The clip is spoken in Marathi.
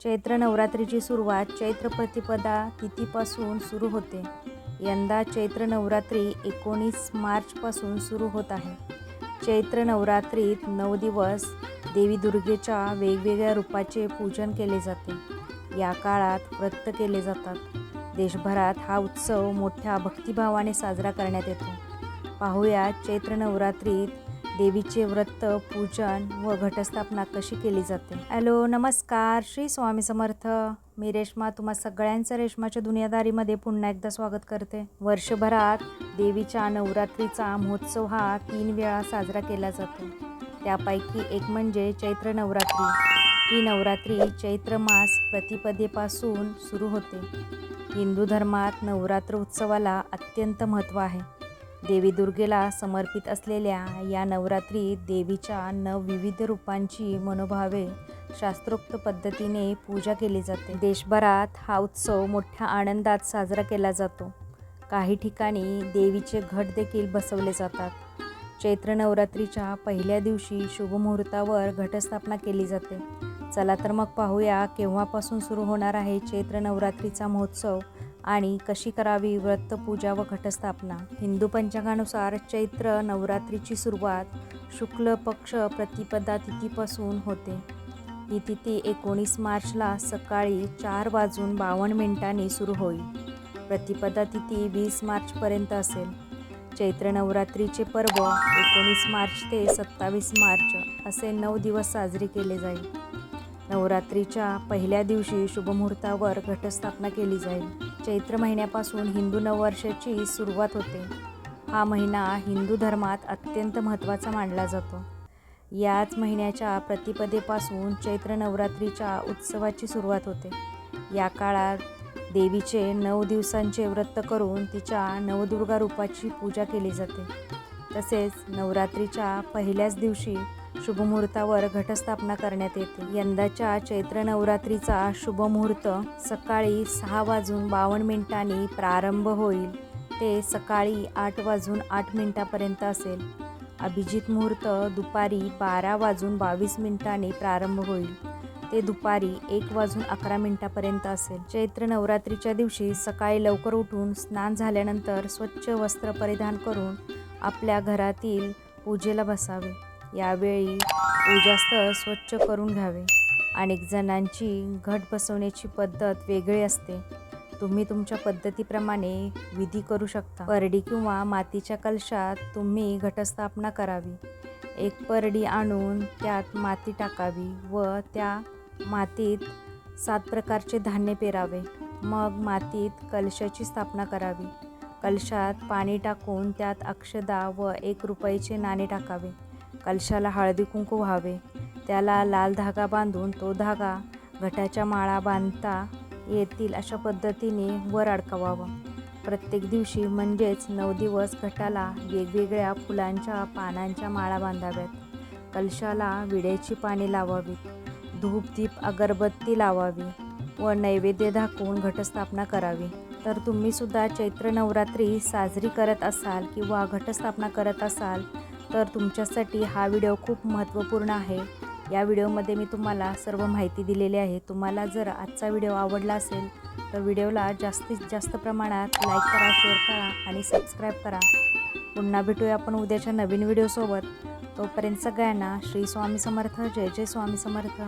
चैत्र नवरात्रीची सुरुवात चैत्र प्रतिपदा तिथीपासून सुरू होते. यंदा चैत्र नवरात्री 19 मार्चपासून सुरू होत आहे. चैत्र नवरात्रीत 9 दिवस देवी दुर्गेच्या वेगवेगळ्या रूपाचे पूजन केले जाते. या काळात व्रत केले जातात. देशभरात हा उत्सव मोठ्या भक्तिभावाने साजरा करण्यात येतो. पाहूया चैत्र नवरात्रीत देवीचे व्रत, पूजन व घटस्थापना कशी केली जाते. हॅलो, नमस्कार, श्री स्वामी समर्थ. मी रेश्मा तुम्हा सगळ्यांचं रेश्माच्या दुनियादारीमध्ये पुन्हा एकदा स्वागत करते. वर्षभरात देवीच्या नवरात्रीचा महोत्सव हा 3 वेळा साजरा केला जातो. त्यापैकी एक म्हणजे चैत्र नवरात्री. ही नवरात्री चैत्र मास प्रतिपदेपासून सुरू होते. हिंदू धर्मात नवरात्र उत्सवाला अत्यंत महत्त्व आहे. देवी दुर्गेला समर्पित असलेल्या या नवरात्रीत देवीच्या विविध रूपांची मनोभावे शास्त्रोक्त पद्धतीने पूजा केली जाते. देशभरात हा उत्सव मोठ्या आनंदात साजरा केला जातो. काही ठिकाणी देवीचे घट देखील बसवले जातात. चैत्र नवरात्रीच्या पहिल्या दिवशी शुभमुहूर्तावर घटस्थापना केली जाते. चला तर मग पाहूया केव्हापासून सुरू होणार आहे चैत्र नवरात्रीचा महोत्सव आणि कशी करावी व्रत, पूजा व घटस्थापना. हिंदू पंचांगानुसार चैत्र नवरात्रीची सुरुवात शुक्ल पक्ष प्रतिपदा तिथीपासून होते. ही तिथी 19 मार्चला सकाळी 4:52 सुरू होईल. प्रतिपदा तिथी 20 मार्चपर्यंत असेल. चैत्र नवरात्रीचे पर्व 19 मार्च ते 27 मार्च असे 9 दिवस साजरे केले जाईल. नवरात्रीच्या पहिल्या दिवशी शुभमुहूर्तावर घटस्थापना केली जाईल. चैत्र महिन्यापासून हिंदू नववर्षाची सुरुवात होते. हा महिना हिंदू धर्मात अत्यंत महत्त्वाचा मानला जातो. याच महिन्याच्या प्रतिपदेपासून चैत्र नवरात्रीच्या उत्सवाची सुरुवात होते. या काळात देवीचे 9 दिवसांचे व्रत करून तिच्या नवदुर्गा रूपाची पूजा केली जाते. तसेच नवरात्रीच्या पहिल्याच दिवशी शुभमुहूर्तावर घटस्थापना करण्यात येते. यंदाच्या चैत्र नवरात्रीचा शुभमुहूर्त सकाळी 6:52 प्रारंभ होईल ते सकाळी 8:08 असेल. अभिजित मुहूर्त दुपारी 12:22 प्रारंभ होईल ते दुपारी 1:11 असेल. चैत्र नवरात्रीच्या दिवशी सकाळी लवकर उठून स्नान झाल्यानंतर स्वच्छ वस्त्र परिधान करून आपल्या घरातील पूजेला बसावे. यावेळी पूजास्थळ स्वच्छ करून घ्यावे. अनेक जणांची घट बसवण्याची पद्धत वेगळी असते. तुम्ही तुमच्या पद्धतीप्रमाणे विधी करू शकता. परडी किंवा मातीच्या कलशात तुम्ही घटस्थापना करावी. एक परडी आणून त्यात माती टाकावी व त्या मातीत 7 प्रकारचे धान्य पेरावे. मग मातीत कलशाची स्थापना करावी. कलशात पाणी टाकून त्यात अक्षदा व 1 रुपयाचे नाणे टाकावे. कलशाला हळदी कुंकू व्हावे. त्याला लाल धागा बांधून तो धागा घटाच्या माळा बांधता येतील अशा पद्धतीने वर अडकवावा. प्रत्येक दिवशी म्हणजेच 9 दिवस घटाला वेगवेगळ्या फुलांच्या पानांच्या माळा बांधाव्यात. कलशाला विड्याची पाने लावावीत. धूप, दीप, अगरबत्ती लावावी व नैवेद्य दाखवून घटस्थापना करावी. तर तुम्ही सुद्धा चैत्र नवरात्री साजरी करत असाल किंवा घटस्थापना करत असाल तर तुमच्यासाठी हा व्हिडिओ खूप महत्त्वपूर्ण आहे. या व्हिडिओमध्ये मी तुम्हाला सर्व माहिती दिलेली आहे. तुम्हाला जर आजचा व्हिडिओ आवडला असेल तर व्हिडिओला जास्तीत जास्त प्रमाणात लाईक करा, शेअर करा आणि सबस्क्राईब करा. पुन्हा भेटूया आपण उद्याच्या नवीन व्हिडिओसोबत. तोपर्यंत सगळ्यांना श्री स्वामी समर्थ. जय जय स्वामी समर्थ.